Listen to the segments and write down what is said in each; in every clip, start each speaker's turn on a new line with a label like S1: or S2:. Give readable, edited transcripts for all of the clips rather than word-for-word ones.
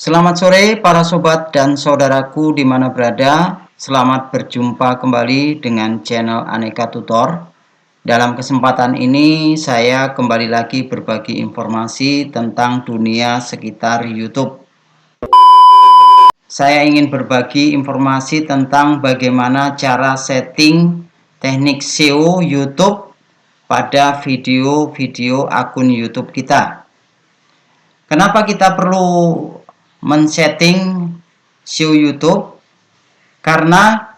S1: Selamat sore para sobat dan saudaraku di mana berada. Selamat berjumpa kembali dengan channel Aneka Tutor. Dalam kesempatan ini saya kembali lagi berbagi informasi tentang dunia sekitar YouTube. Saya ingin berbagi informasi tentang bagaimana cara setting teknik SEO YouTube pada video-video akun YouTube kita. Kenapa kita perlu men-setting SEO YouTube? Karena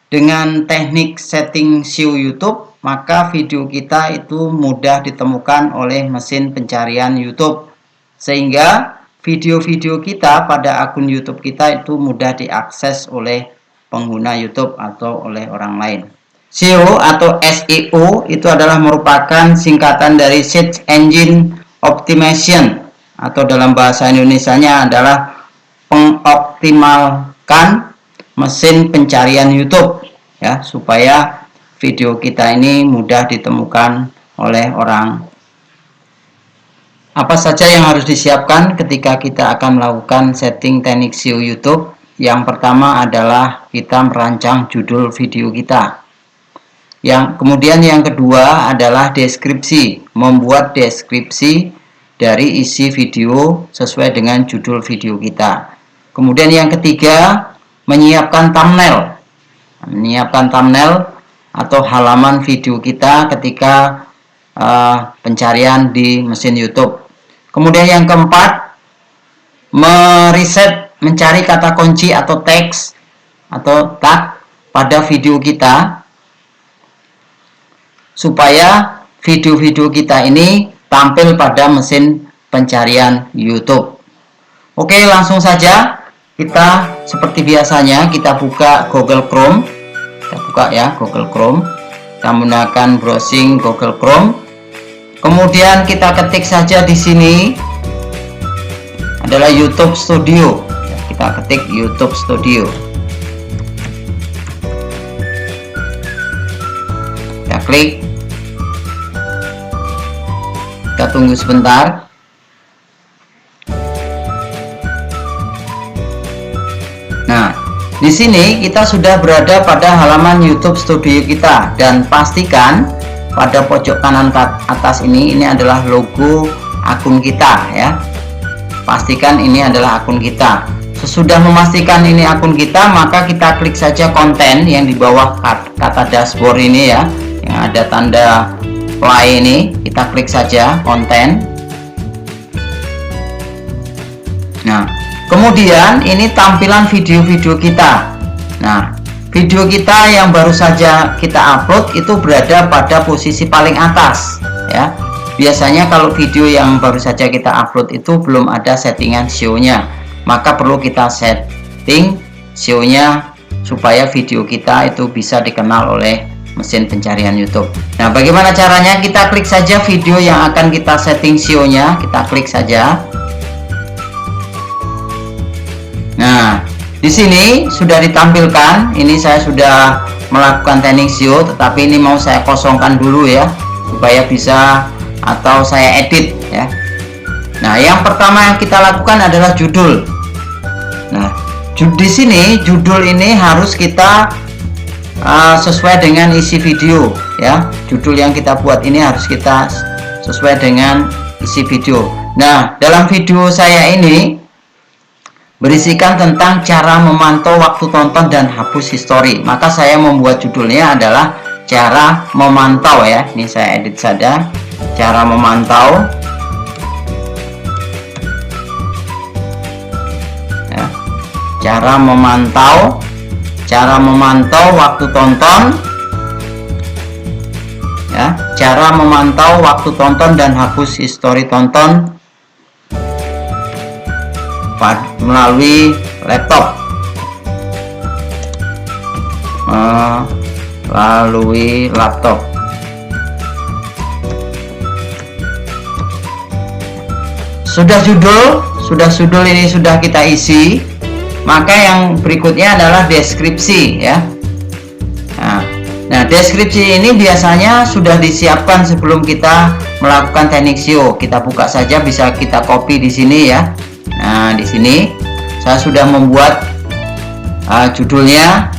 S1: dengan teknik setting SEO YouTube, maka video kita itu mudah ditemukan oleh mesin pencarian YouTube, sehingga video-video kita pada akun YouTube kita itu mudah diakses oleh pengguna YouTube atau oleh orang lain. SEO atau SEO itu adalah merupakan singkatan dari Search Engine Optimization, atau dalam bahasa Indonesianya adalah mengoptimalkan mesin pencarian YouTube ya, supaya video kita ini mudah ditemukan oleh orang. Apa saja yang harus disiapkan ketika kita akan melakukan setting teknik SEO YouTube? Yang pertama adalah kita merancang judul video kita. Kemudian yang kedua adalah deskripsi, membuat deskripsi dari isi video sesuai dengan judul video kita. Kemudian yang ketiga, menyiapkan thumbnail. Menyiapkan thumbnail atau halaman video kita ketika pencarian di mesin YouTube. Kemudian yang keempat, mencari kata kunci atau teks atau tag pada video kita, supaya video-video kita ini tampil pada mesin pencarian YouTube. Oke, langsung saja kita seperti biasanya kita buka Google Chrome. Kita buka ya Google Chrome. Kita menggunakan browsing Google Chrome. Kemudian kita ketik saja di sini adalah YouTube Studio. Kita ketik YouTube Studio. Kita klik. Kita tunggu sebentar. Nah, di sini kita sudah berada pada halaman YouTube Studio kita, dan pastikan pada pojok kanan atas ini adalah logo akun kita ya. Pastikan ini adalah akun kita. Sesudah memastikan ini akun kita, maka kita klik saja konten yang di bawah kata dashboard ini ya, yang ada tanda play ini. Kita klik saja konten. Nah, kemudian ini tampilan video-video kita. Nah, video kita yang baru saja kita upload itu berada pada posisi paling atas ya. Biasanya kalau video yang baru saja kita upload itu belum ada settingan SEO-nya, maka perlu kita setting SEO-nya supaya video kita itu bisa dikenal oleh mesin pencarian YouTube. Nah, bagaimana caranya? Kita klik saja video yang akan kita setting SEO-nya. Kita klik saja. Nah, di sini sudah ditampilkan. Ini saya sudah melakukan teknik SEO, tetapi ini mau saya kosongkan dulu ya, supaya bisa, atau saya edit ya. Nah, yang pertama yang kita lakukan adalah judul. Nah, di sini judul ini harus kita sesuai dengan isi video ya. Judul yang kita buat ini harus kita sesuai dengan isi video. Nah, dalam video saya ini berisikan tentang cara memantau waktu tonton dan hapus history, maka saya membuat judulnya adalah cara memantau ya. Ini saya edit saja, cara memantau ya. Cara memantau waktu tonton ya, cara memantau waktu tonton dan hapus histori tonton melalui laptop. Sudah judul ini sudah kita isi, maka yang berikutnya adalah deskripsi ya. Nah, deskripsi ini biasanya sudah disiapkan sebelum kita melakukan teknik SEO. Kita buka saja, bisa kita copy di sini ya. Nah, di sini saya sudah membuat judulnya.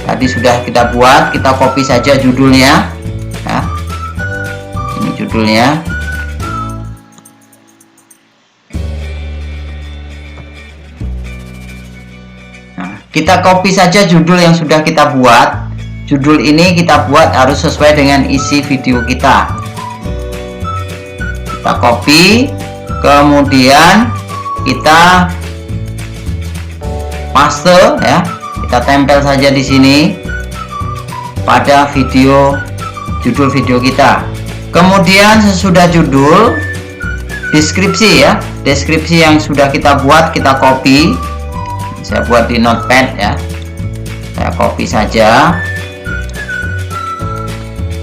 S1: Tadi sudah kita buat, kita copy saja judulnya ya. Ini judulnya. Nah, kita copy saja judul yang sudah kita buat. Judul ini kita buat harus sesuai dengan isi video kita. Kita copy, kemudian kita paste ya. Kita tempel saja di sini pada judul video kita. Kemudian sesudah judul, deskripsi ya, deskripsi yang sudah kita buat kita copy. Saya buat di notepad ya, saya copy saja.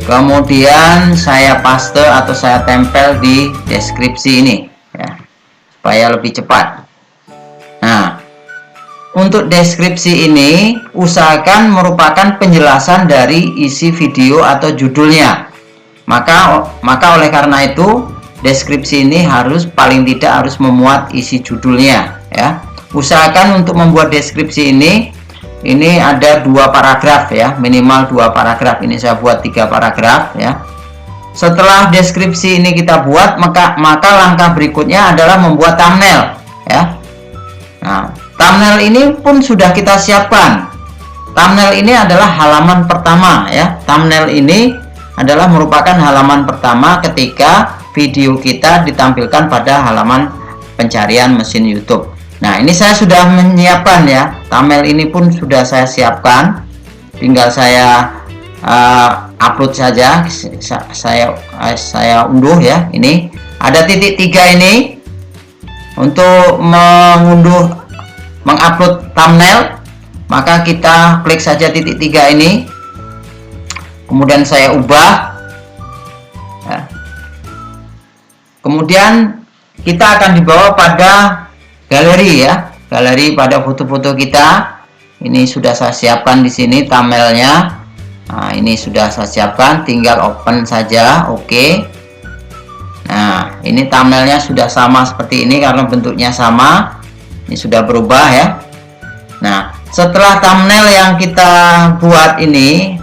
S1: Kemudian saya paste atau saya tempel di deskripsi ini ya, supaya lebih cepat. Nah, untuk deskripsi ini usahakan merupakan penjelasan dari isi video atau judulnya. Maka oleh karena itu deskripsi ini paling tidak harus memuat isi judulnya ya. Usahakan untuk membuat deskripsi ini ada 2 paragraf ya, minimal 2 paragraf. Ini saya buat 3 paragraf ya. Setelah deskripsi ini kita buat, maka langkah berikutnya adalah membuat thumbnail ya. Nah, thumbnail ini pun sudah kita siapkan. Thumbnail ini adalah halaman pertama ya. Thumbnail ini adalah merupakan halaman pertama ketika video kita ditampilkan pada halaman pencarian mesin YouTube. Nah, ini saya sudah menyiapkan ya. Thumbnail ini pun sudah saya siapkan. Tinggal saya upload saja. Saya unduh ya. Ini ada titik 3 ini. Untuk mengupload thumbnail, maka kita klik saja titik 3 ini, kemudian saya ubah ya. Kemudian kita akan dibawa pada galeri ya, galeri pada foto-foto kita. Ini sudah saya siapkan di sini thumbnailnya. Nah, ini sudah saya siapkan, tinggal open saja. Oke. Nah, ini thumbnailnya sudah sama seperti ini karena bentuknya sama. Ini sudah berubah ya. Nah, setelah thumbnail yang kita buat ini,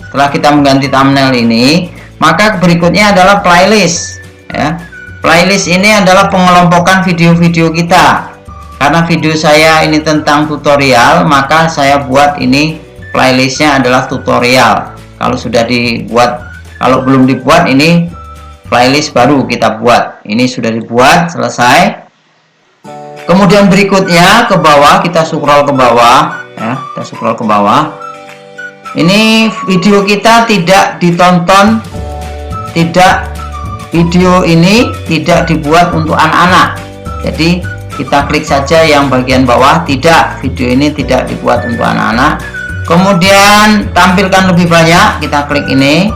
S1: setelah kita mengganti thumbnail ini, maka berikutnya adalah playlist ya. Playlist ini adalah pengelompokan video-video kita. Karena video saya ini tentang tutorial, maka saya buat ini playlistnya adalah tutorial. Kalau sudah dibuat, kalau belum dibuat, ini playlist baru kita buat. Ini sudah dibuat, selesai. Kemudian berikutnya ke bawah, kita scroll ke bawah ya, kita scroll ke bawah. Ini video kita tidak ditonton, video ini tidak dibuat untuk anak-anak. Jadi kita klik saja yang bagian bawah, tidak, video ini tidak dibuat untuk anak-anak. Kemudian tampilkan lebih banyak, kita klik ini.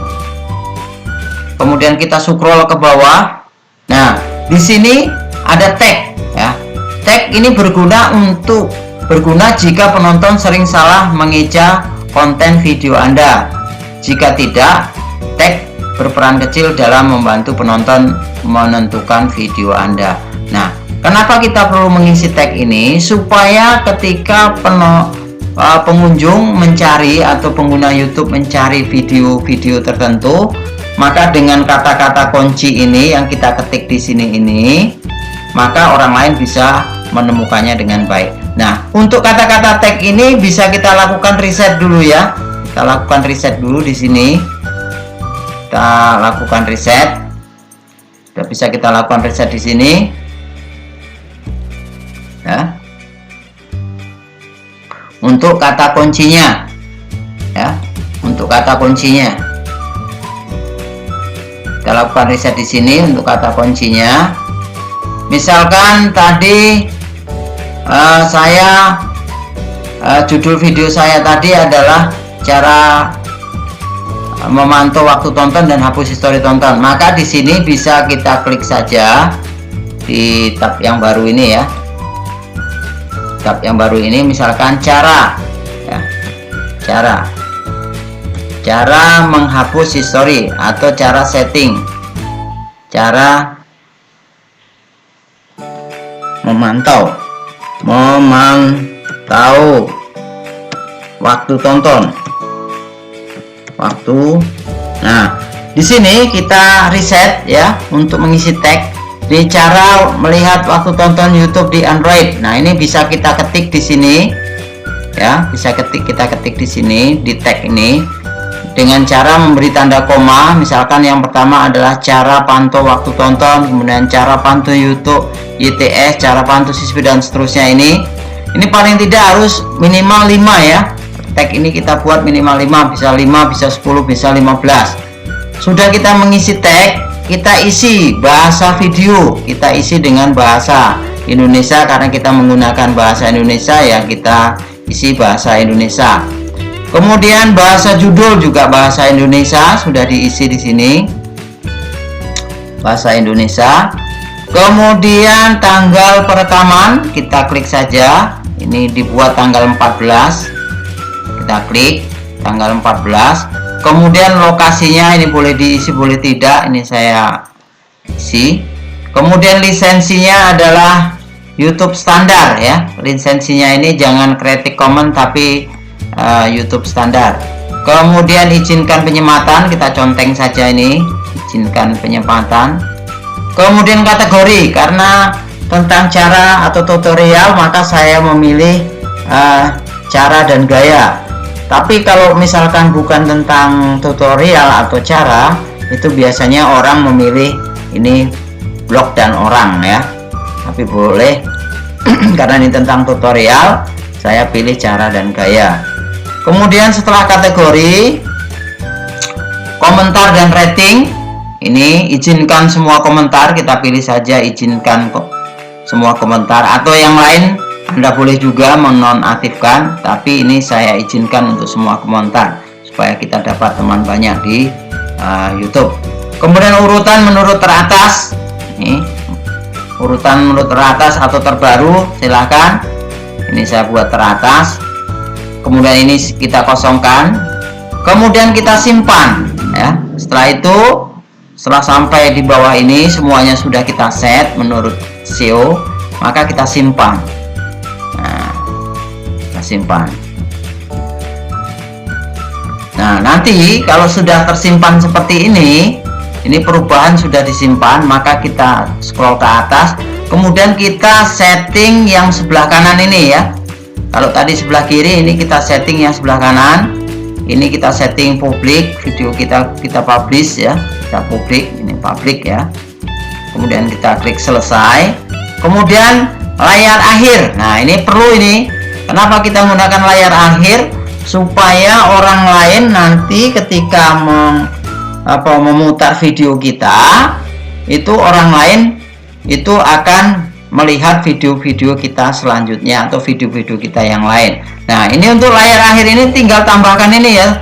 S1: Kemudian kita scroll ke bawah. Nah, di sini ada tag ya. Tag ini berguna jika penonton sering salah mengeja konten video Anda. Jika tidak, tag berperan kecil dalam membantu penonton menentukan video Anda. Nah, kenapa kita perlu mengisi tag ini? Supaya ketika pengunjung mencari atau pengguna YouTube mencari video-video tertentu, maka dengan kata-kata kunci ini yang kita ketik di sini ini, maka orang lain bisa menemukannya dengan baik. Nah, untuk kata-kata tag ini bisa kita lakukan riset dulu ya. Kita lakukan riset dulu di sini. Kita lakukan riset. Sudah bisa kita lakukan riset di sini. Ya. Untuk kata kuncinya. Ya, untuk kata kuncinya. Kita lakukan riset di sini untuk kata kuncinya. Misalkan tadi judul video saya tadi adalah cara memantau waktu tonton dan hapus histori tonton. Maka di sini bisa kita klik saja di tab yang baru ini ya. Tab yang baru ini misalkan cara ya. Cara menghapus histori atau cara setting, cara memantau memantau waktu tonton. Nah, di sini kita reset ya untuk mengisi tag. Di cara melihat waktu tonton YouTube di Android. Nah, ini bisa kita ketik di sini ya, kita ketik di sini di tag ini dengan cara memberi tanda koma. Misalkan yang pertama adalah cara pantau waktu tonton, kemudian cara pantau YouTube YTS, cara pantau siswi dan seterusnya. Ini paling tidak harus minimal 5 ya. Tag ini kita buat minimal 5, bisa 5, bisa 10, bisa 15. Sudah kita mengisi tag, kita isi bahasa video, kita isi dengan bahasa Indonesia karena kita menggunakan bahasa Indonesia ya, kita isi bahasa Indonesia. Kemudian bahasa judul juga bahasa Indonesia, sudah diisi di sini bahasa Indonesia. Kemudian tanggal perekaman kita klik saja, ini dibuat tanggal 14, kita klik tanggal 14. Kemudian lokasinya ini boleh diisi boleh tidak, ini saya isi. Kemudian lisensinya adalah YouTube standar ya, lisensinya ini jangan Creative Commons tapi YouTube standar. Kemudian izinkan penyempatan, kita conteng saja ini, izinkan penyempatan. Kemudian kategori, karena tentang cara atau tutorial maka saya memilih cara dan gaya. Tapi kalau misalkan bukan tentang tutorial atau cara, itu biasanya orang memilih ini blog dan orang ya. Tapi boleh karena ini tentang tutorial, saya pilih cara dan gaya. Kemudian setelah kategori, komentar dan rating, ini izinkan semua komentar, kita pilih saja izinkan kok semua komentar, atau yang lain Anda boleh juga menonaktifkan, tapi ini saya izinkan untuk semua komentar supaya kita dapat teman banyak di YouTube. Kemudian urutan menurut teratas, ini urutan menurut teratas atau terbaru, silahkan. Ini saya buat teratas. Kemudian ini kita kosongkan. Kemudian kita simpan ya. Setelah itu, setelah sampai di bawah ini semuanya sudah kita set menurut SEO, maka kita simpan. Simpan. Nah, nanti kalau sudah tersimpan seperti ini perubahan sudah disimpan, maka kita scroll ke atas, kemudian kita setting yang sebelah kanan ini ya. Kalau tadi sebelah kiri, ini kita setting yang sebelah kanan. Ini kita setting publik, video kita publish ya, kita publik, ini publik ya. Kemudian kita klik selesai. Kemudian layar akhir. Nah, ini perlu ini. Kenapa kita menggunakan layar akhir? Supaya orang lain nanti ketika memutar video kita, itu orang lain itu akan melihat video-video kita selanjutnya atau video-video kita yang lain. Nah, ini untuk layar akhir ini tinggal tambahkan ini ya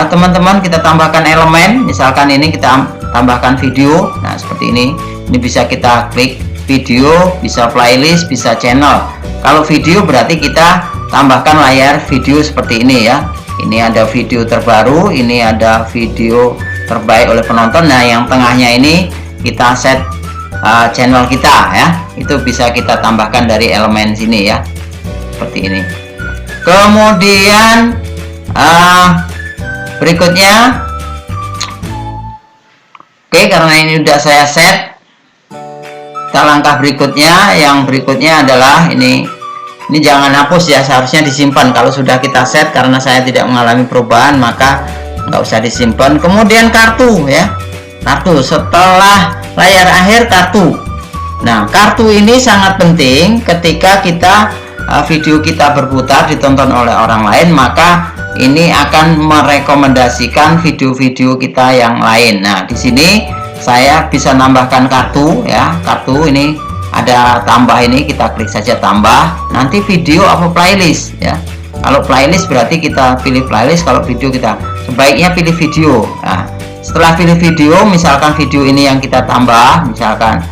S1: teman-teman, kita tambahkan elemen. Misalkan ini kita tambahkan video. Nah, seperti ini bisa kita klik video, bisa playlist, bisa channel. Kalau video berarti kita tambahkan layar video seperti ini ya. Ini ada video terbaru, ini ada video terbaik oleh penonton. Nah, yang tengahnya ini kita set channel kita ya. Itu bisa kita tambahkan dari elemen sini ya. Seperti ini. Kemudian berikutnya, oke, karena ini sudah saya set, kita langkah berikutnya. Yang berikutnya adalah ini jangan hapus ya, seharusnya disimpan. Kalau sudah kita set, karena saya tidak mengalami perubahan maka nggak usah disimpan. Kemudian kartu ya, kartu setelah layar akhir, kartu. Nah, kartu ini sangat penting ketika video kita berputar ditonton oleh orang lain, maka ini akan merekomendasikan video-video kita yang lain. Nah, di sini saya bisa nambahkan kartu ya. Kartu ini ada tambah, ini kita klik saja tambah, nanti video apa playlist ya. Kalau playlist berarti kita pilih playlist, kalau video kita sebaiknya pilih video. Nah, setelah pilih video, misalkan video ini yang kita tambah, misalkan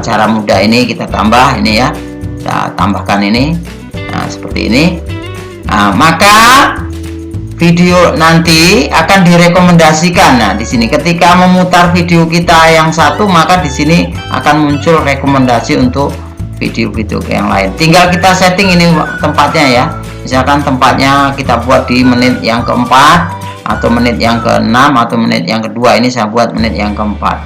S1: cara mudah ini kita tambah ini ya, kita tambahkan ini. Nah, seperti ini. Nah, maka video nanti akan direkomendasikan. Nah, di sini ketika memutar video kita yang satu, maka di sini akan muncul rekomendasi untuk video-video yang lain. Tinggal kita setting ini tempatnya ya. Misalkan tempatnya kita buat di menit yang keempat, atau menit yang ke-6, atau menit yang kedua. Ini saya buat menit yang keempat.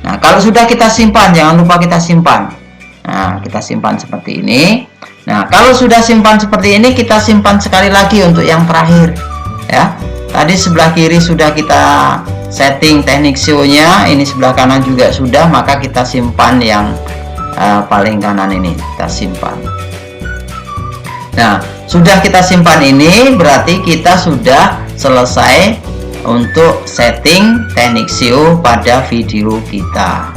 S1: Nah, kalau sudah kita simpan, jangan lupa kita simpan. Nah, kita simpan seperti ini. Nah, kalau sudah simpan seperti ini, kita simpan sekali lagi untuk yang terakhir ya. Tadi sebelah kiri sudah kita setting teknik SEO-nya, ini sebelah kanan juga sudah, maka kita simpan yang paling kanan ini, kita simpan. Nah, sudah kita simpan ini, berarti kita sudah selesai untuk setting teknik SEO pada video kita.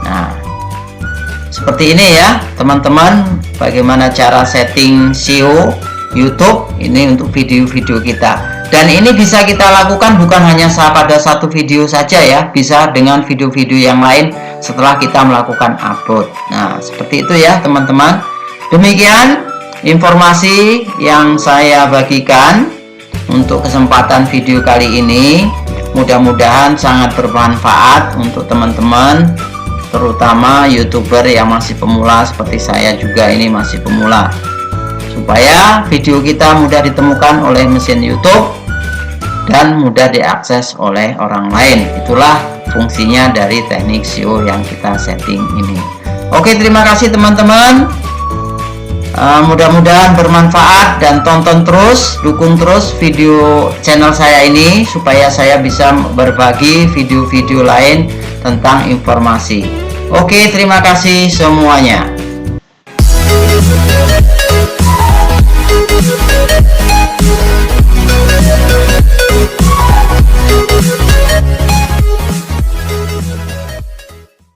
S1: Nah, seperti ini ya teman-teman, bagaimana cara setting SEO YouTube ini untuk video-video kita. Dan ini bisa kita lakukan bukan hanya pada satu video saja ya, bisa dengan video-video yang lain setelah kita melakukan upload. Nah, seperti itu ya teman-teman. Demikian informasi yang saya bagikan untuk kesempatan video kali ini. Mudah-mudahan sangat bermanfaat untuk teman-teman, terutama YouTuber yang masih pemula seperti saya juga ini masih pemula, supaya video kita mudah ditemukan oleh mesin YouTube dan mudah diakses oleh orang lain. Itulah fungsinya dari teknik SEO yang kita setting ini. Oke, terima kasih teman-teman. Mudah-mudahan bermanfaat, dan tonton terus, dukung terus video channel saya ini supaya saya bisa berbagi video-video lain tentang informasi. Oke, terima kasih semuanya.